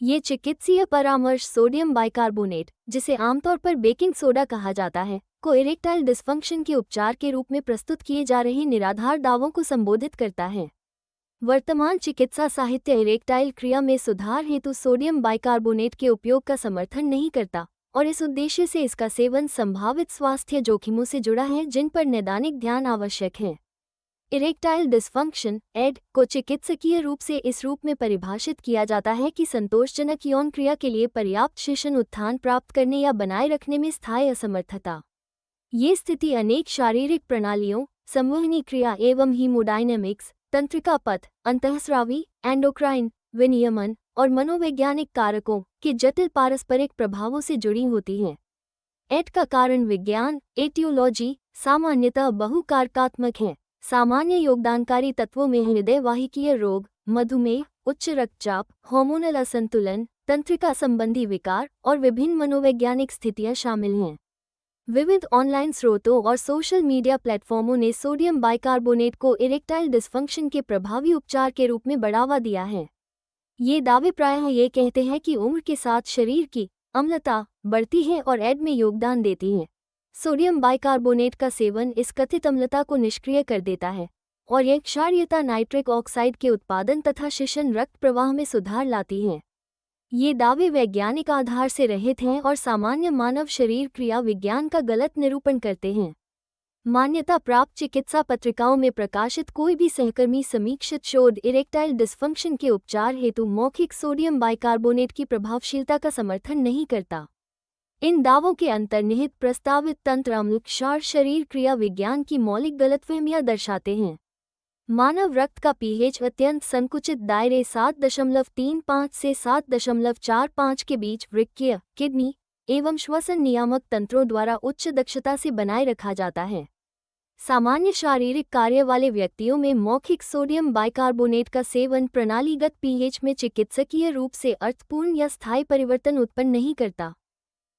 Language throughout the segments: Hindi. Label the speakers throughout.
Speaker 1: ये चिकित्सीय परामर्श सोडियम बाइकार्बोनेट, जिसे आमतौर पर बेकिंग सोडा कहा जाता है, को इरेक्टाइल डिस्फंक्शन के उपचार के रूप में प्रस्तुत किए जा रहे निराधार दावों को संबोधित करता है। वर्तमान चिकित्सा साहित्य इरेक्टाइल क्रिया में सुधार हेतु सोडियम बाइकार्बोनेट के उपयोग का समर्थन नहीं करता और इस उद्देश्य से इसका सेवन संभावित स्वास्थ्य जोखिमों से जुड़ा है जिन पर नैदानिक ध्यान आवश्यक है। इरेक्टाइल डिस्फंक्शन एड को चिकित्सकीय रूप से इस रूप में परिभाषित किया जाता है कि संतोषजनक यौन क्रिया के लिए पर्याप्त शिशन उत्थान प्राप्त करने या बनाए रखने में स्थायी असमर्थता। ये स्थिति अनेक शारीरिक प्रणालियों, संवहनी क्रिया एवं हीमोडायनेमिक्स, तंत्रिका पथ, अंतःस्रावी, एंडोक्राइन, विनियमन और मनोवैज्ञानिक कारकों के जटिल पारस्परिक प्रभावों से जुड़ी होती है। एड का कारण विज्ञान एटियोलॉजी सामान्यतः बहुकारकात्मक है। सामान्य योगदानकारी तत्वों में हृदय वाहिकीय रोग, मधुमेह, उच्च रक्तचाप, हार्मोनल असंतुलन, तंत्रिका संबंधी विकार और विभिन्न मनोवैज्ञानिक स्थितियां शामिल हैं। विविध ऑनलाइन स्रोतों और सोशल मीडिया प्लेटफॉर्मों ने सोडियम बाइकार्बोनेट को इरेक्टाइल डिस्फंक्शन के प्रभावी उपचार के रूप में बढ़ावा दिया है। ये दावे प्रायः ये कहते हैं कि उम्र के साथ शरीर की अम्लता बढ़ती है और एड में योगदान देती है। सोडियम बाइकार्बोनेट का सेवन इस कथित अम्लता को निष्क्रिय कर देता है और यह क्षारीयता नाइट्रिक ऑक्साइड के उत्पादन तथा शिशन रक्त प्रवाह में सुधार लाती है। ये दावे वैज्ञानिक आधार से रहित हैं और सामान्य मानव शरीर क्रिया विज्ञान का गलत निरूपण करते हैं। मान्यता प्राप्त चिकित्सा पत्रिकाओं में प्रकाशित कोई भी सहकर्मी समीक्षित शोध इरेक्टाइल डिस्फंक्शन के उपचार हेतु मौखिक सोडियम बाइकार्बोनेट की प्रभावशीलता का समर्थन नहीं करता। इन दावों के अंतर्निहित प्रस्तावित तंत्र अम्ल क्षार शरीर क्रिया विज्ञान की मौलिक गलतफहमियां दर्शाते हैं। मानव रक्त का पीएच अत्यंत संकुचित दायरे 7.35 से 7.45 के बीच वृक्कीय, किडनी एवं श्वसन नियामक तंत्रों द्वारा उच्च दक्षता से बनाए रखा जाता है। सामान्य शारीरिक कार्य वाले व्यक्तियों में मौखिक सोडियम बाइकार्बोनेट का सेवन प्रणालीगत पीएच में चिकित्सकीय रूप से अर्थपूर्ण या स्थायी परिवर्तन उत्पन्न नहीं करता।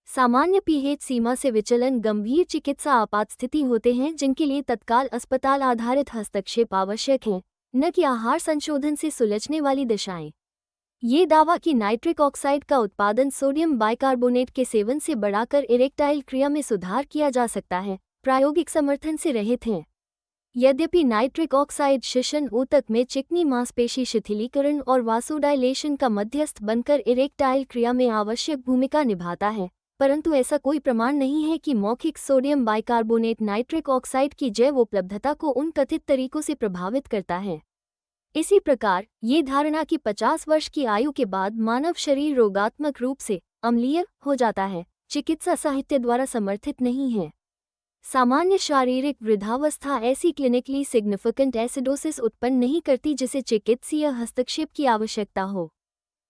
Speaker 1: सामान्य पीएच सीमा से विचलन गंभीर चिकित्सा आपात स्थिति होते हैं जिनके लिए तत्काल अस्पताल आधारित हस्तक्षेप आवश्यक है, न कि आहार संशोधन से सुलझने वाली दिशाएं। ये दावा कि नाइट्रिक ऑक्साइड का उत्पादन सोडियम बाइकार्बोनेट के सेवन से बढ़ाकर इरेक्टाइल क्रिया में सुधार किया जा सकता है, प्रायोगिक समर्थन से रहित हैं। यद्यपि नाइट्रिक ऑक्साइड शिशन ऊतक में चिकनी मांसपेशी शिथिलीकरण और वासोडाइलेशन का मध्यस्थ बनकर इरेक्टाइल क्रिया में आवश्यक भूमिका निभाता है, परंतु ऐसा कोई प्रमाण नहीं है कि मौखिक सोडियम बाइकार्बोनेट नाइट्रिक ऑक्साइड की जैव उपलब्धता को उन कथित तरीकों से प्रभावित करता है। इसी प्रकार ये धारणा कि 50 वर्ष की आयु के बाद मानव शरीर रोगात्मक रूप से अम्लीय हो जाता है, चिकित्सा साहित्य द्वारा समर्थित नहीं है। सामान्य शारीरिक वृद्धावस्था ऐसी क्लिनिकली सिग्निफिकेंट एसिडोसिस उत्पन्न नहीं करती जिसे चिकित्सीय हस्तक्षेप की आवश्यकता हो।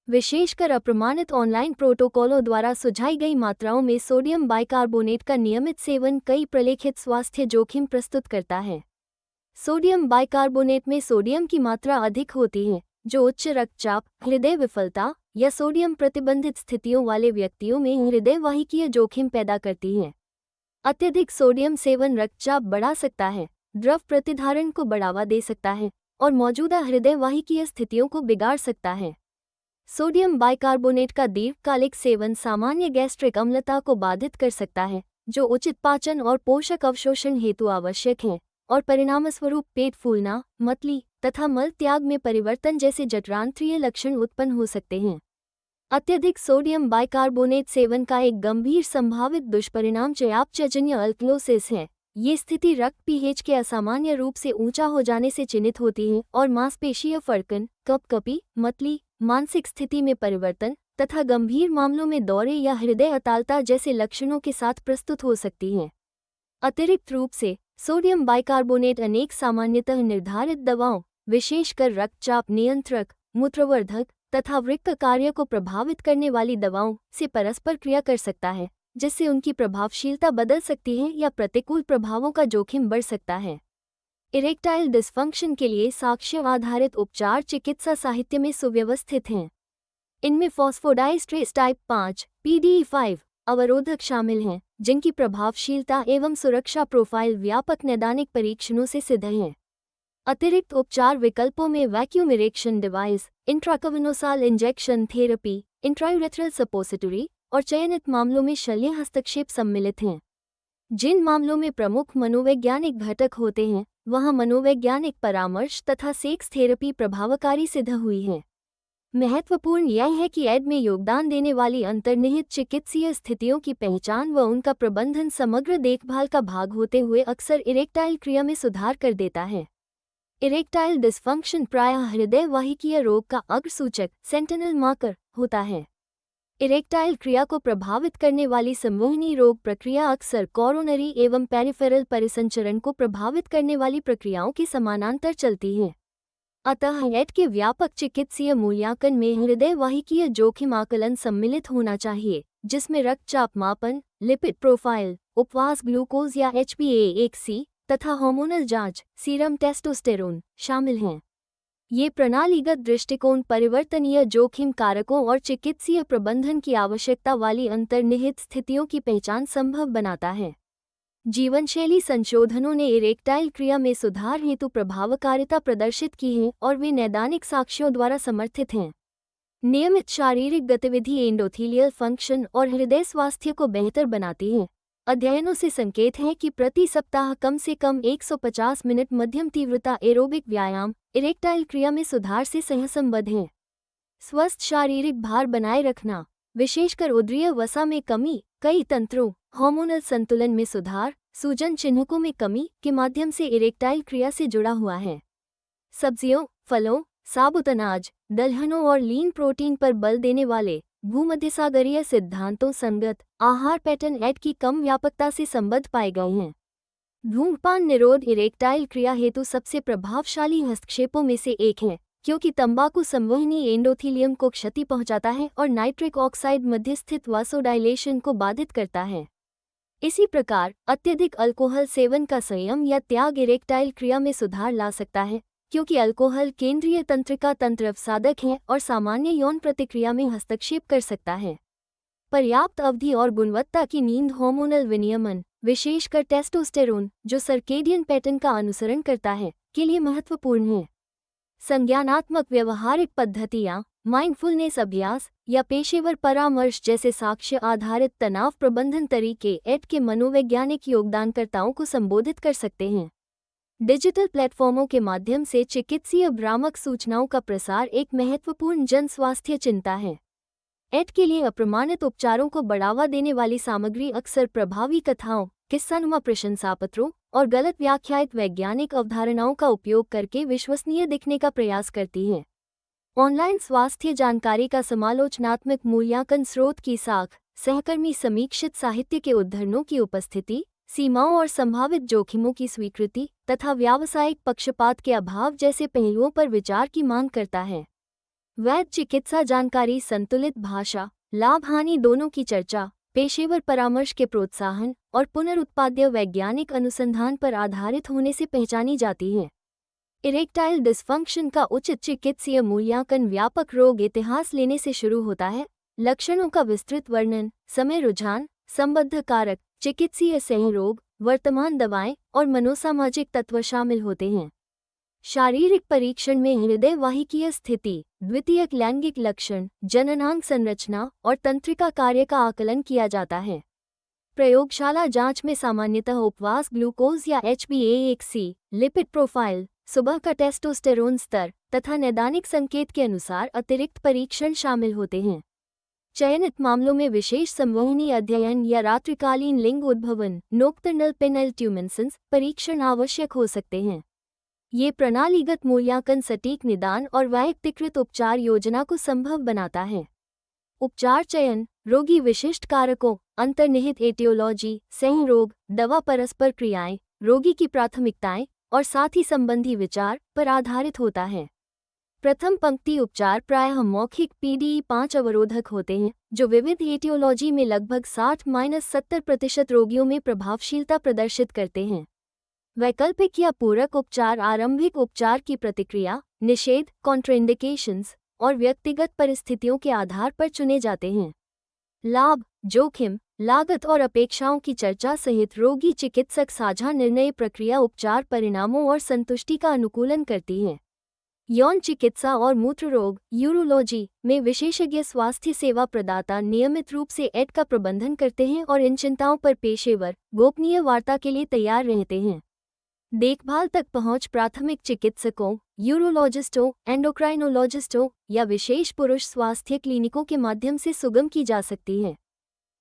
Speaker 1: विशेषकर अप्रमाणित ऑनलाइन प्रोटोकॉलों द्वारा सुझाई गई मात्राओं में सोडियम बाइकार्बोनेट का नियमित सेवन कई प्रलेखित स्वास्थ्य जोखिम प्रस्तुत करता है। सोडियम बाइकार्बोनेट में सोडियम की मात्रा अधिक होती है, जो उच्च रक्तचाप, हृदय विफलता या सोडियम प्रतिबंधित स्थितियों वाले व्यक्तियों में हृदय वाहिकीय जोखिम पैदा करती है। अत्यधिक सोडियम सेवन रक्तचाप बढ़ा सकता है, द्रव प्रतिधारण को बढ़ावा दे सकता है और मौजूदा हृदय वाहिकीय स्थितियों को बिगाड़ सकता है। सोडियम बाइकार्बोनेट का दीर्घकालिक सेवन सामान्य गैस्ट्रिक अम्लता को बाधित कर सकता है, जो उचित पाचन और पोषक अवशोषण हेतु आवश्यक है, और परिणामस्वरूप पेट फूलना, मतली तथा मल त्याग में परिवर्तन जैसे जठरांत्रीय लक्षण उत्पन्न हो सकते हैं। अत्यधिक सोडियम बाइकार्बोनेट सेवन का एक गंभीर संभावित दुष्परिणाम चयापचयजन्य अल्कलोसिस है। ये स्थिति रक्त पीएच के असामान्य रूप से ऊंचा हो जाने से चिन्हित होती है और मांसपेशीय फड़कन, कपकपी, मतली, मानसिक स्थिति में परिवर्तन तथा गंभीर मामलों में दौरे या हृदय अतालता जैसे लक्षणों के साथ प्रस्तुत हो सकती है। अतिरिक्त रूप से सोडियम बाइकार्बोनेट अनेक सामान्यतः निर्धारित दवाओं, विशेषकर रक्तचाप नियंत्रक, मूत्रवर्धक तथा वृक्क कार्य को प्रभावित करने वाली दवाओं से परस्पर क्रिया कर सकता है, जिससे उनकी प्रभावशीलता बदल सकती है या प्रतिकूल प्रभावों का जोखिम बढ़ सकता है। इरेक्टाइल डिस्फंक्शन के लिए साक्ष्य आधारित उपचार चिकित्सा साहित्य में सुव्यवस्थित हैं। इनमें फॉस्फोडाइस्ट्रेस टाइप 5 PDE5 अवरोधक शामिल हैं, जिनकी प्रभावशीलता एवं सुरक्षा प्रोफाइल व्यापक नैदानिक परीक्षणों से सिद्ध है। अतिरिक्त उपचार विकल्पों में vacuum erection device, intracavernosal injection therapy, intraurethral suppository और चयनित मामलों में शल्य हस्तक्षेप सम्मिलित हैं। जिन मामलों में प्रमुख मनोवैज्ञानिक घटक होते हैं, वहां मनोवैज्ञानिक परामर्श तथा सेक्स थेरेपी प्रभावकारी सिद्ध हुई है। महत्वपूर्ण यह है कि एड में योगदान देने वाली अंतर्निहित चिकित्सीय स्थितियों की पहचान व उनका प्रबंधन समग्र देखभाल का भाग होते हुए अक्सर इरेक्टाइल क्रिया में सुधार कर देता है। इरेक्टाइल डिस्फंक्शन प्रायः हृदय वाहिकीय रोग का अग्रसूचक सेंटिनल मार्कर होता है। इरेक्टाइल क्रिया को प्रभावित करने वाली संवहनी रोग प्रक्रिया अक्सर कोरोनरी एवं पेरिफेरल परिसंचरण को प्रभावित करने वाली प्रक्रियाओं के समानांतर चलती है। अतः एड के व्यापक चिकित्सीय मूल्यांकन में हृदय वाहिकीय जोखिम आकलन सम्मिलित होना चाहिए, जिसमें रक्तचाप मापन, लिपिड प्रोफाइल, उपवास ग्लूकोज या HbA1c तथा हार्मोनल जांच, सीरम टेस्टोस्टेरोन शामिल हैं। ये प्रणालीगत दृष्टिकोण परिवर्तनीय जोखिम कारकों और चिकित्सीय प्रबंधन की आवश्यकता वाली अंतर्निहित स्थितियों की पहचान संभव बनाता है। जीवनशैली संशोधनों ने इरेक्टाइल क्रिया में सुधार हेतु प्रभावकारिता प्रदर्शित की है और वे नैदानिक साक्ष्यों द्वारा समर्थित हैं। नियमित शारीरिक गतिविधि एंडोथीलियल फंक्शन और हृदय स्वास्थ्य को बेहतर बनाती है। अध्ययनों से संकेत है कि प्रति सप्ताह कम से कम 150 मिनट मध्यम तीव्रता एरोबिक व्यायाम इरेक्टाइल क्रिया में सुधार से सहसंबद्ध है। स्वस्थ शारीरिक भार बनाए रखना, विशेषकर उदरीय वसा में कमी, कई तंत्रों हार्मोनल संतुलन में सुधार, सूजन चिन्हों में कमी के माध्यम से इरेक्टाइल क्रिया से जुड़ा हुआ है। सब्जियों, फलों, साबुत अनाज, दलहनों और लीन प्रोटीन पर बल देने वाले भूमध्यसागरीय सिद्धांतों संगत आहार पैटर्न एड की कम व्यापकता से संबद्ध पाए गए हैं। धूम्रपान निरोध इरेक्टाइल क्रिया हेतु सबसे प्रभावशाली हस्तक्षेपों में से एक है, क्योंकि तंबाकू संवहनी एंडोथीलियम को क्षति पहुंचाता है और नाइट्रिक ऑक्साइड मध्यस्थित वासोडाइलेशन को बाधित करता है। इसी प्रकार अत्यधिक अल्कोहल सेवन का संयम या त्याग इरेक्टाइल क्रिया में सुधार ला सकता है, क्योंकि अल्कोहल केंद्रीय तंत्रिका तंत्र अवसादक है और सामान्य यौन प्रतिक्रिया में हस्तक्षेप कर सकता है। पर्याप्त अवधि और गुणवत्ता की नींद हार्मोनल विनियमन, विशेषकर टेस्टोस्टेरोन, जो सर्केडियन पैटर्न का अनुसरण करता है, के लिए महत्वपूर्ण है। संज्ञानात्मक व्यवहारिक पद्धतियाँ, माइंडफुलनेस अभ्यास या पेशेवर परामर्श जैसे साक्ष्य आधारित तनाव प्रबंधन तरीके एड के मनोवैज्ञानिक योगदानकर्ताओं को संबोधित कर सकते हैं। डिजिटल प्लेटफॉर्मों के माध्यम से चिकित्सीय भ्रामक सूचनाओं का प्रसार एक महत्वपूर्ण जन स्वास्थ्य चिंता है। एड के लिए अप्रमाणित उपचारों को बढ़ावा देने वाली सामग्री अक्सर प्रभावी कथाओं, किस्सानुमा प्रशंसापत्रों और गलत व्याख्यायित वैज्ञानिक अवधारणाओं का उपयोग करके विश्वसनीय दिखने का प्रयास करती है। ऑनलाइन स्वास्थ्य जानकारी का समालोचनात्मक मूल्यांकन, स्रोत की साख, सहकर्मी समीक्षित साहित्य के उद्धरणों की उपस्थिति, सीमाओं और संभावित जोखिमों की स्वीकृति तथा व्यावसायिक पक्षपात के अभाव जैसे पहलुओं पर विचार की मांग करता है। वैध चिकित्सा जानकारी संतुलित भाषा, लाभ हानि दोनों की चर्चा, पेशेवर परामर्श के प्रोत्साहन और पुनरुत्पाद्य वैज्ञानिक अनुसंधान पर आधारित होने से पहचानी जाती है। इरेक्टाइल डिस्फंक्शन का उचित चिकित्सीय मूल्यांकन व्यापक रोग इतिहास लेने से शुरू होता है। लक्षणों का विस्तृत वर्णन, समय रुझान, संबद्ध कारक, चिकित्सीय सहरोग, वर्तमान दवाएं और मनोसामाजिक तत्व शामिल होते हैं। शारीरिक परीक्षण में हृदय वाहिकीय स्थिति, द्वितीयक लैंगिक लक्षण, जननांग संरचना और तंत्रिका कार्य का आकलन किया जाता है। प्रयोगशाला जांच में सामान्यतः उपवास ग्लूकोज या HbA1c, लिपिड प्रोफाइल, सुबह का टेस्टोस्टेरोन स्तर तथा नैदानिक संकेत के अनुसार अतिरिक्त परीक्षण शामिल होते हैं। चयनित मामलों में विशेष संवहनी अध्ययन या रात्रिकालीन लिंग उद्भवन, नोक्टर्नल पेनिलट्यूमिनेसेंस परीक्षण आवश्यक हो सकते हैं। ये प्रणालीगत मूल्यांकन सटीक निदान और वैयक्तिकृत उपचार योजना को संभव बनाता है। उपचार चयन, रोगी विशिष्ट कारकों, अंतर्निहित एटियोलॉजी, सहरोग, दवा परस्पर क्रियाएं, रोगी की प्राथमिकताएं और साथी संबंधी विचार पर आधारित होता है। प्रथम पंक्ति उपचार प्रायः मौखिक PDE5 अवरोधक होते हैं, जो विविध एटियोलॉजी में लगभग 60-70% रोगियों में प्रभावशीलता प्रदर्शित करते हैं। वैकल्पिक या पूरक उपचार आरंभिक उपचार की प्रतिक्रिया, निषेध, कॉन्ट्राइंडिकेशंस और व्यक्तिगत परिस्थितियों के आधार पर चुने जाते हैं। लाभ, जोखिम, लागत और अपेक्षाओं की चर्चा सहित रोगी चिकित्सक साझा निर्णय प्रक्रिया उपचार परिणामों और संतुष्टि का अनुकूलन करती है। यौन चिकित्सा और मूत्र रोग यूरोलॉजी में विशेषज्ञ स्वास्थ्य सेवा प्रदाता नियमित रूप से एड का प्रबंधन करते हैं और इन चिंताओं पर पेशेवर गोपनीय वार्ता के लिए तैयार रहते हैं। देखभाल तक पहुंच प्राथमिक चिकित्सकों, यूरोलॉजिस्टों, एंडोक्राइनोलॉजिस्टों या विशेष पुरुष स्वास्थ्य क्लिनिकों के माध्यम से सुगम की जा सकती है।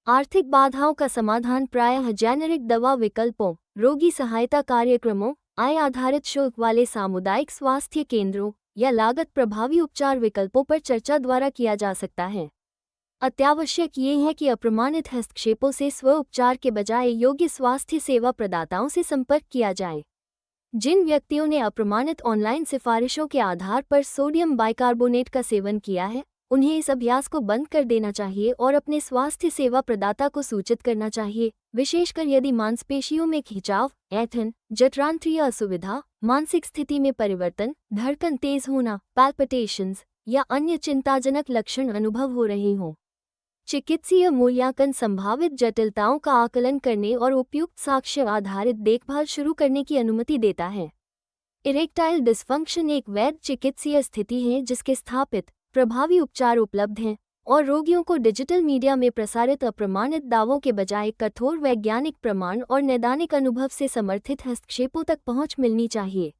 Speaker 1: आर्थिक बाधाओं का समाधान प्रायः जेनेरिक दवा विकल्पों, रोगी सहायता कार्यक्रमों, आय आधारित शुल्क वाले सामुदायिक स्वास्थ्य केंद्रों या लागत प्रभावी उपचार विकल्पों पर चर्चा द्वारा किया जा सकता है। अत्यावश्यक ये है कि अप्रमाणित हस्तक्षेपों से स्व उपचार के बजाय योग्य स्वास्थ्य सेवा प्रदाताओं से संपर्क किया जाए। जिन व्यक्तियों ने अप्रमाणित ऑनलाइन सिफारिशों के आधार पर सोडियम बाइकार्बोनेट का सेवन किया है, उन्हें इस अभ्यास को बंद कर देना चाहिए और अपने स्वास्थ्य सेवा प्रदाता को सूचित करना चाहिए, विशेषकर यदि मांसपेशियों में खिंचाव, ऐंठन, जठरांत्रिय असुविधा, मानसिक स्थिति में परिवर्तन, धड़कन तेज होना, पैल्पिटेशंस या अन्य चिंताजनक लक्षण अनुभव हो रहे हों। चिकित्सीय मूल्यांकन संभावित जटिलताओं का आकलन करने और उपयुक्त साक्ष्य आधारित देखभाल शुरू करने की अनुमति देता है। इरेक्टाइल डिस्फंक्शन एक वैध चिकित्सीय स्थिति है जिसके स्थापित प्रभावी उपचार उपलब्ध हैं और रोगियों को डिजिटल मीडिया में प्रसारित अप्रमाणित दावों के बजाय कठोर वैज्ञानिक प्रमाण और नैदानिक अनुभव से समर्थित हस्तक्षेपों तक पहुंच मिलनी चाहिए।